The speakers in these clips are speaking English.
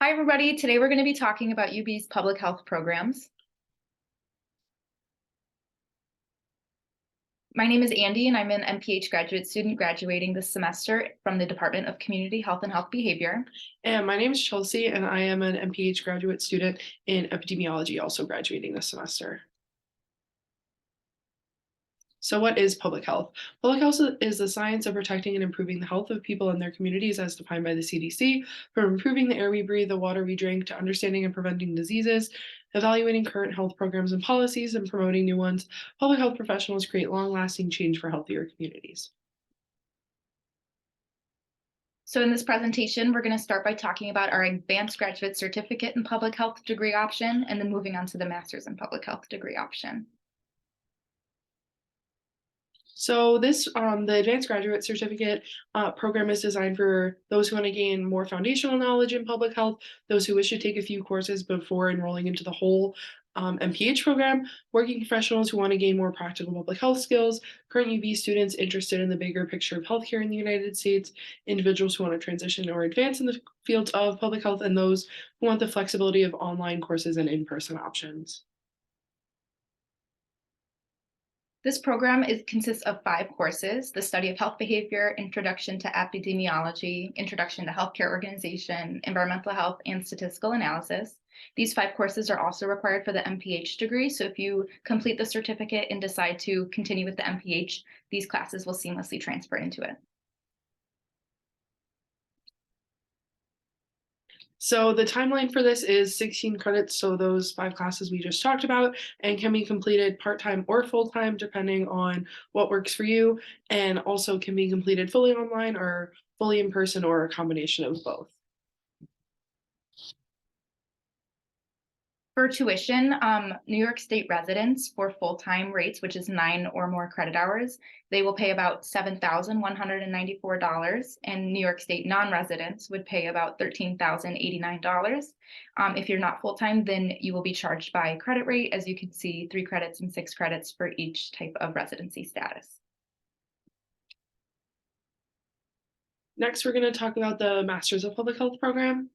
Hi, everybody. Today we're going to be talking about UB's public health programs. My name is Andee, and I'm an MPH graduate student graduating this semester from the Department of Community Health and Health Behavior. And my name is Chelsea, and I am an MPH graduate student in epidemiology, also graduating this semester. So what is public health? Public health is the science of protecting and improving the health of people and their communities as defined by the CDC, from improving the air we breathe, the water we drink, to understanding and preventing diseases, evaluating current health programs and policies, and promoting new ones. Public health professionals create long-lasting change for healthier communities. So in this presentation, we're going to start by talking about our advanced graduate certificate in public health degree option, and then moving on to the master's in public health degree option. So the Advanced Graduate Certificate program is designed for those who want to gain more foundational knowledge in public health, those who wish to take a few courses before enrolling into the whole MPH program, working professionals who want to gain more practical public health skills, current UB students interested in the bigger picture of healthcare in the United States, individuals who want to transition or advance in the fields of public health, and those who want the flexibility of online courses and in-person options. This program consists of 5 courses: the study of health behavior, introduction to epidemiology, introduction to healthcare organization, environmental health, and statistical analysis. These 5 courses are also required for the MPH degree, so if you complete the certificate and decide to continue with the MPH, these classes will seamlessly transfer into it. So the timeline for this is 16 credits, so those 5 classes we just talked about, and can be completed part-time or full-time depending on what works for you, and also can be completed fully online or fully in person or a combination of both. For tuition, New York State residents for full-time rates, which is 9 or more credit hours, they will pay about $7,194, and New York State non-residents would pay about $13,089. If you're not full-time, then you will be charged by credit rate, as you can see, 3 credits and 6 credits for each type of residency status. Next, we're going to talk about the Masters of Public Health program.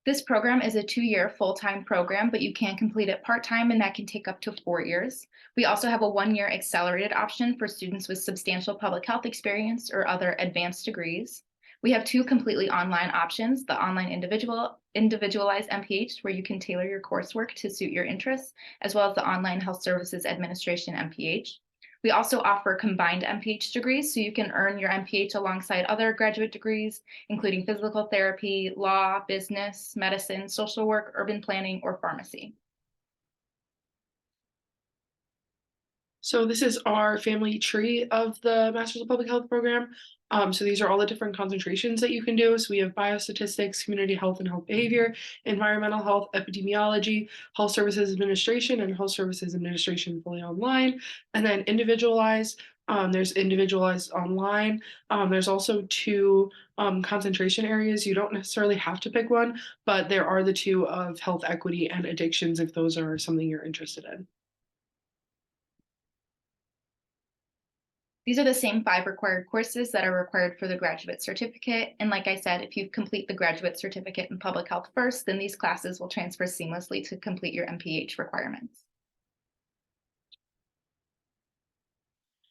This program is a 2-year full-time program, but you can complete it part-time, and that can take up to 4 years. We also have a 1-year accelerated option for students with substantial public health experience or other advanced degrees. We have 2 completely online options: the online individualized MPH, where you can tailor your coursework to suit your interests, as well as the online Health Services Administration MPH. We also offer combined MPH degrees, so you can earn your MPH alongside other graduate degrees, including physical therapy, law, business, medicine, social work, urban planning, or pharmacy. So this is our family tree of the Masters of Public Health program. So these are all the different concentrations that you can do. So we have biostatistics, community health and health behavior, environmental health, epidemiology, health services administration, and health services administration fully online. And then individualized, there's individualized online. There's also 2 concentration areas. You don't necessarily have to pick one, but there are the 2 of health equity and addictions if those are something you're interested in. These are the same 5 required courses that are required for the graduate certificate. And like I said, if you complete the graduate certificate in public health first, then these classes will transfer seamlessly to complete your MPH requirements.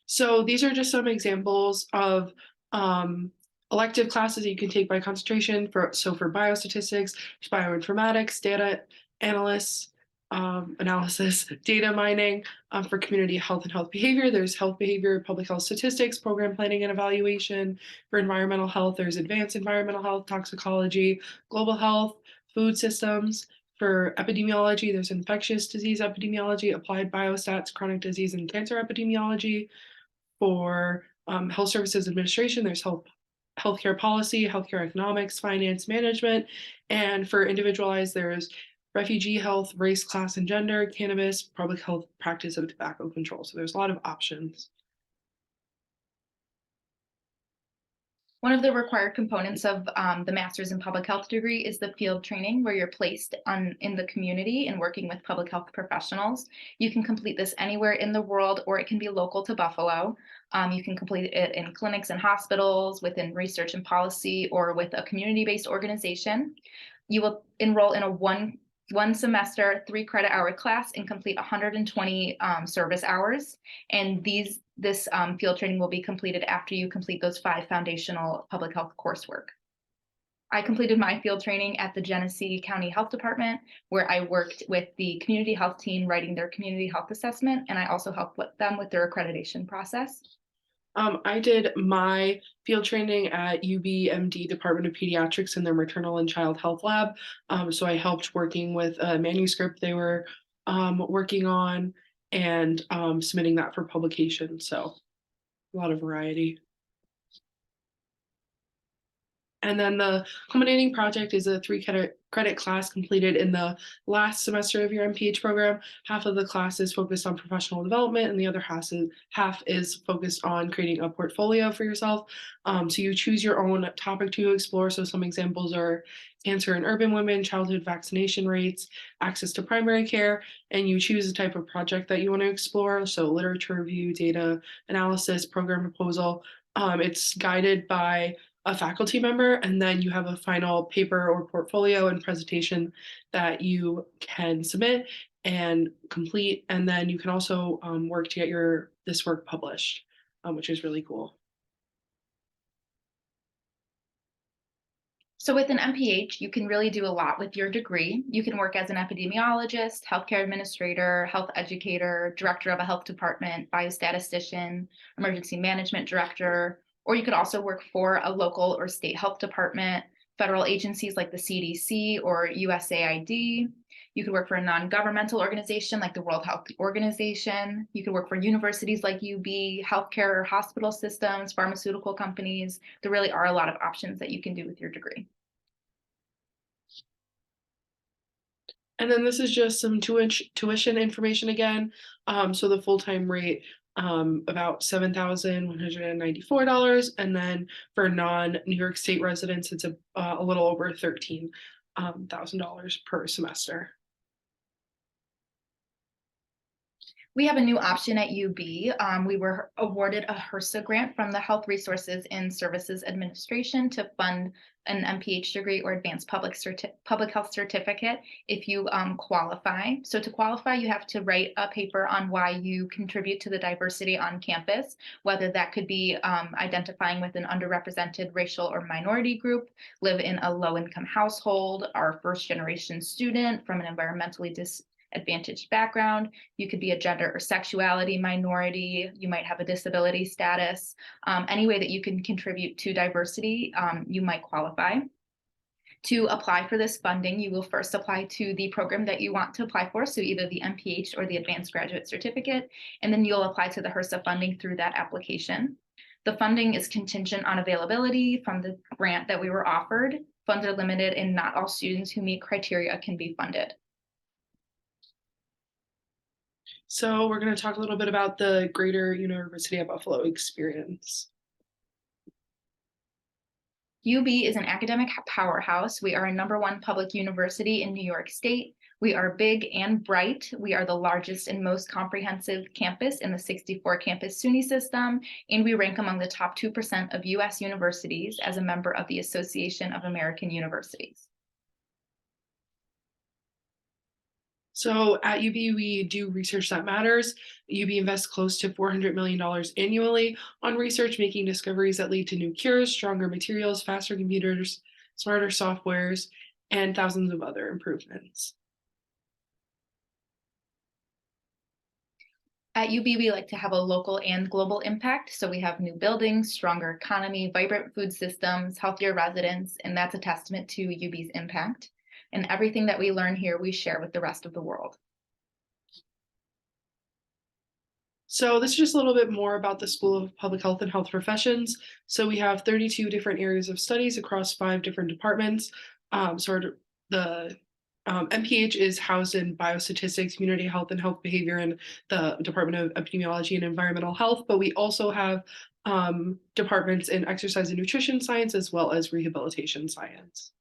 So these are just some examples of elective classes you can take by concentration. For biostatistics, bioinformatics, data analysts, analysis, data mining. For community health and health behavior, there's health behavior, public health statistics, program planning and evaluation. For environmental health, there's advanced environmental health, toxicology, global health, food systems. For epidemiology, there's infectious disease epidemiology, applied biostats, chronic disease and cancer epidemiology. For health services administration, there's healthcare policy, healthcare economics, finance management. And for individualized, there's refugee health, race, class, and gender, cannabis, public health practice, and tobacco control. So there's a lot of options. One of the required components of the master's in public health degree is the field training, where you're placed in the community and working with public health professionals. You can complete this anywhere in the world, or it can be local to Buffalo. You can complete it in clinics and hospitals, within research and policy, or with a community-based organization. You will enroll in a one semester, 3 credit hour class and complete 120 service hours. And this field training will be completed after you complete those 5 foundational public health coursework. I completed my field training at the Genesee County Health Department, where I worked with the community health team writing their community health assessment, and I also helped with them with their accreditation process. I did my field training at UBMD Department of Pediatrics in their maternal and child health lab. So I helped working with a manuscript they were working on and submitting that for publication. So a lot of variety. And then the culminating project is a 3 credit class completed in the last semester of your MPH program. Half of the class is focused on professional development, and the other half is focused on creating a portfolio for yourself. So you choose your own topic to explore. So some examples are cancer in urban women, childhood vaccination rates, access to primary care, and you choose the type of project that you want to explore. So literature review, data analysis, program proposal. It's guided by a faculty member, and then you have a final paper or portfolio and presentation that you can submit and complete. And then you can also work to get this work published, which is really cool. So with an MPH, you can really do a lot with your degree. You can work as an epidemiologist, healthcare administrator, health educator, director of a health department, biostatistician, emergency management director, or you could also work for a local or state health department, federal agencies like the CDC or USAID. You could work for a non-governmental organization like the World Health Organization. You could work for universities like UB, healthcare or hospital systems, pharmaceutical companies. There really are a lot of options that you can do with your degree. And then this is just some tuition information again. So the full-time rate, about $7,194. And then for non-New York State residents, it's a little over $13,000 per semester. We have a new option at UB. We were awarded a HRSA grant from the Health Resources and Services Administration to fund an MPH degree or advanced public health certificate if you qualify. So to qualify, you have to write a paper on why you contribute to the diversity on campus, whether that could be identifying with an underrepresented racial or minority group, live in a low-income household, are first-generation student from an environmentally disadvantaged background. You could be a gender or sexuality minority. You might have a disability status. Any way that you can contribute to diversity, you might qualify. To apply for this funding, you will first apply to the program that you want to apply for, so either the MPH or the Advanced Graduate Certificate, and then you'll apply to the HRSA funding through that application. The funding is contingent on availability from the grant that we were offered. Funds are limited, and not all students who meet criteria can be funded. So we're going to talk a little bit about the Greater University of Buffalo experience. UB is an academic powerhouse. We are a #1 public university in New York State. We are big and bright. We are the largest and most comprehensive campus in the 64 campus SUNY system, and we rank among the top 2% of US universities as a member of the Association of American Universities. So at UB, we do research that matters. UB invests close to $400 million annually on research, making discoveries that lead to new cures, stronger materials, faster computers, smarter softwares, and thousands of other improvements. At UB, we like to have a local and global impact. So we have new buildings, stronger economy, vibrant food systems, healthier residents, and that's a testament to UB's impact. And everything that we learn here, we share with the rest of the world. So this is just a little bit more about the School of Public Health and Health Professions. So we have 32 different areas of studies across 5 different departments. The MPH is housed in biostatistics, community health, and health behavior in the Department of Epidemiology and Environmental Health. But we also have departments in exercise and nutrition science as well as rehabilitation science.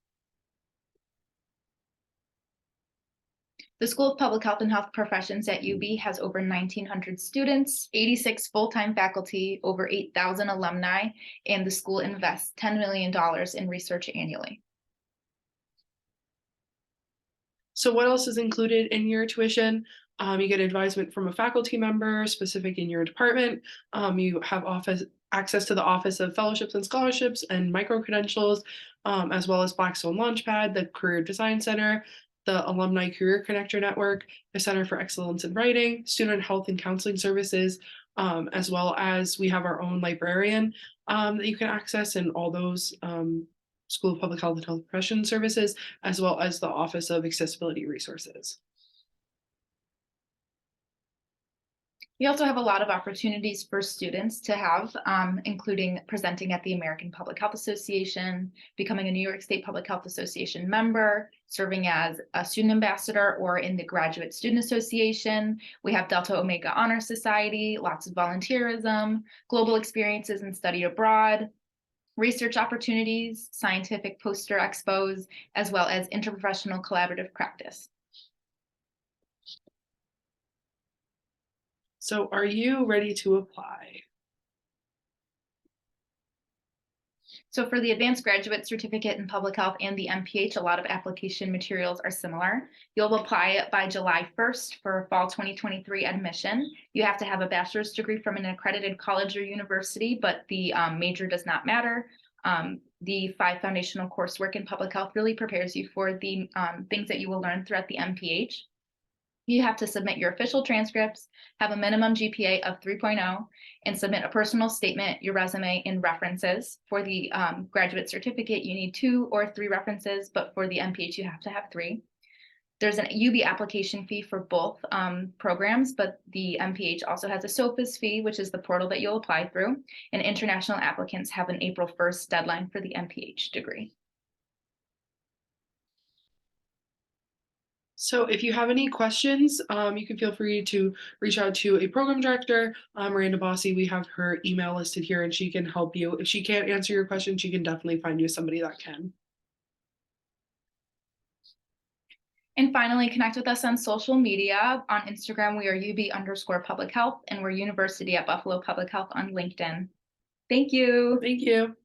The School of Public Health and Health Professions at UB has over 1,900 students, 86 full-time faculty, over 8,000 alumni, and the school invests $10 million in research annually. So what else is included in your tuition? You get advisement from a faculty member specific in your department. You have access to the Office of Fellowships and Scholarships and micro-credentials, as well as Blackstone Launchpad, the Career Design Center, the Alumni Career Connector Network, the Center for Excellence in Writing, Student Health and Counseling Services, as well as we have our own librarian that you can access, and all those School of Public Health and Health Profession Services, as well as the Office of Accessibility Resources. We also have a lot of opportunities for students to have, including presenting at the American Public Health Association, becoming a New York State Public Health Association member, serving as a student ambassador or in the Graduate Student Association. We have Delta Omega Honor Society, lots of volunteerism, global experiences and study abroad, research opportunities, scientific poster expos, as well as interprofessional collaborative practice. So are you ready to apply? So for the Advanced Graduate Certificate in Public Health and the MPH, a lot of application materials are similar. You'll apply by July 1st for fall 2023 admission. You have to have a bachelor's degree from an accredited college or university, but the major does not matter. The 5 foundational coursework in public health really prepares you for the things that you will learn throughout the MPH. You have to submit your official transcripts, have a minimum GPA of 3.0, and submit a personal statement, your resume, and references. For the graduate certificate, you need 2 or 3 references, but for the MPH, you have to have 3. There's an UB application fee for both programs, but the MPH also has a SOFIS fee, which is the portal that you'll apply through, and international applicants have an April 1st deadline for the MPH degree. So if you have any questions, you can feel free to reach out to a program director, Miranda Bossy. We have her email listed here and she can help you. If she can't answer your question, she can definitely find you somebody that can. And finally, connect with us on social media. On Instagram, we are UB_Public Health, and we're University at Buffalo Public Health on LinkedIn. Thank you. Thank you.